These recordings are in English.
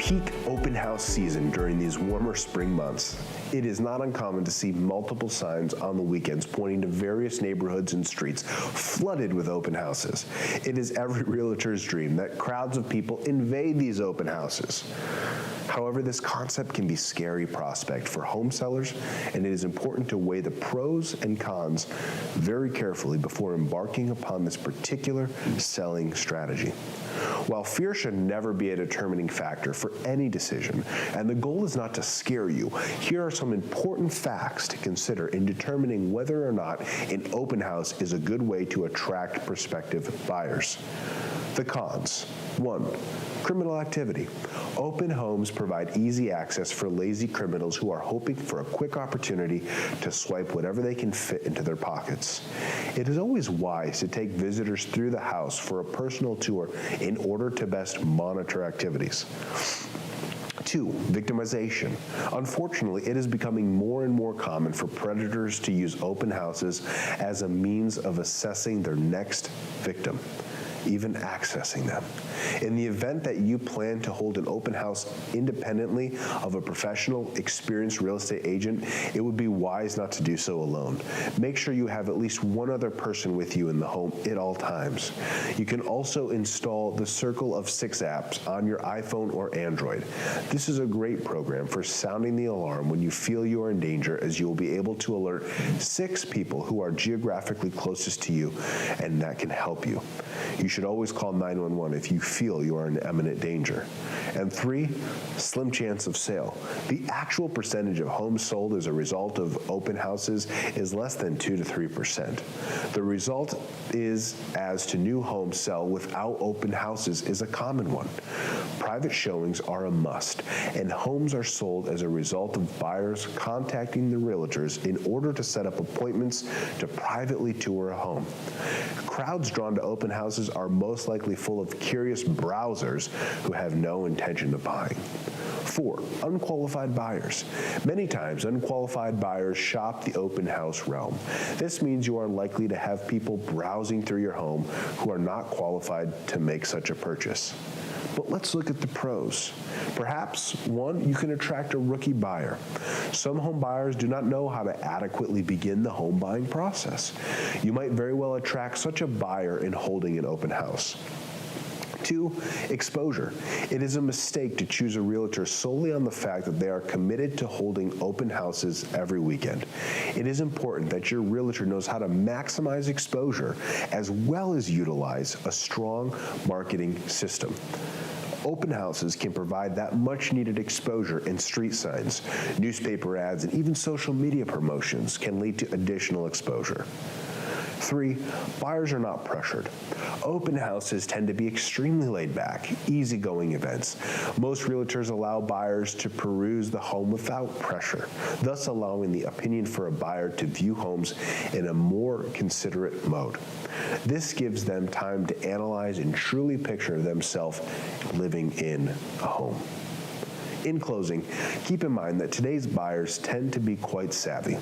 peak open house season during these warmer spring months, it is not uncommon to see multiple signs on the weekends pointing to various neighborhoods and streets flooded with open houses. It is every realtor's dream that crowds of people invade these open houses. However, this concept can be a scary prospect for home sellers, and it is important to weigh the pros and cons very carefully before embarking upon this particular selling strategy. While fear should never be a determining factor for any decision, and the goal is not to scare you, here are some important facts to consider in determining whether or not an open house is a good way to attract prospective buyers. The cons. 1. Criminal activity. Open homes provide easy access for lazy criminals who are hoping for a quick opportunity to swipe whatever they can fit into their pockets. It is always wise to take visitors through the house for a personal tour in order to best monitor activities. 2. Victimization. Unfortunately, it is becoming more and more common for predators to use open houses as a means of assessing their next victim, even accessing them. In the event that you plan to hold an open house independently of a professional, experienced real estate agent, it would be wise not to do so alone. Make sure you have at least one other person with you in the home at all times. You can also install the Circle of 6 apps on your iPhone or Android. This is a great program for sounding the alarm when you feel you are in danger, as you will be able to alert 6 people who are geographically closest to you, and that can help you. You should always call 911 if you feel you are in imminent danger. And 3, slim chance of sale. The actual percentage of homes sold as a result of open houses is less than 2 to 3%. The result is as to new homes sell without open houses is a common one. Private showings are a must, and homes are sold as a result of buyers contacting the realtors in order to set up appointments to privately tour a home. Crowds drawn to open houses are most likely full of curious browsers who have no intention of buying. 4, unqualified buyers. Many times, unqualified buyers shop the open house realm. This means you are likely to have people browsing through your home who are not qualified to make such a purchase. But let's look at the pros. Perhaps, 1, you can attract a rookie buyer. Some home buyers do not know how to adequately begin the home buying process. You might very well attract such a buyer in holding an open house. 2, exposure. It is a mistake to choose a realtor solely on the fact that they are committed to holding open houses every weekend. It is important that your realtor knows how to maximize exposure as well as utilize a strong marketing system. Open houses can provide that much needed exposure, and street signs, newspaper ads, and even social media promotions can lead to additional exposure. 3, buyers are not pressured. Open houses tend to be extremely laid back, easygoing events. Most realtors allow buyers to peruse the home without pressure, thus allowing the opinion for a buyer to view homes in a more considerate mode. This gives them time to analyze and truly picture themselves living in a home. In closing, keep in mind that today's buyers tend to be quite savvy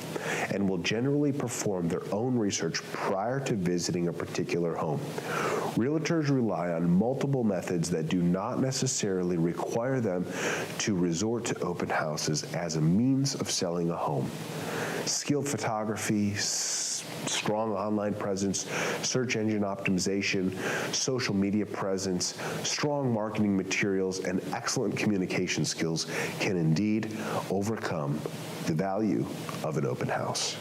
and will generally perform their own research prior to visiting a particular home. Realtors rely on multiple methods that do not necessarily require them to resort to open houses as a means of selling a home. Skilled photography, strong online presence, search engine optimization, social media presence, strong marketing materials, and excellent communication skills can indeed overcome the value of an open house.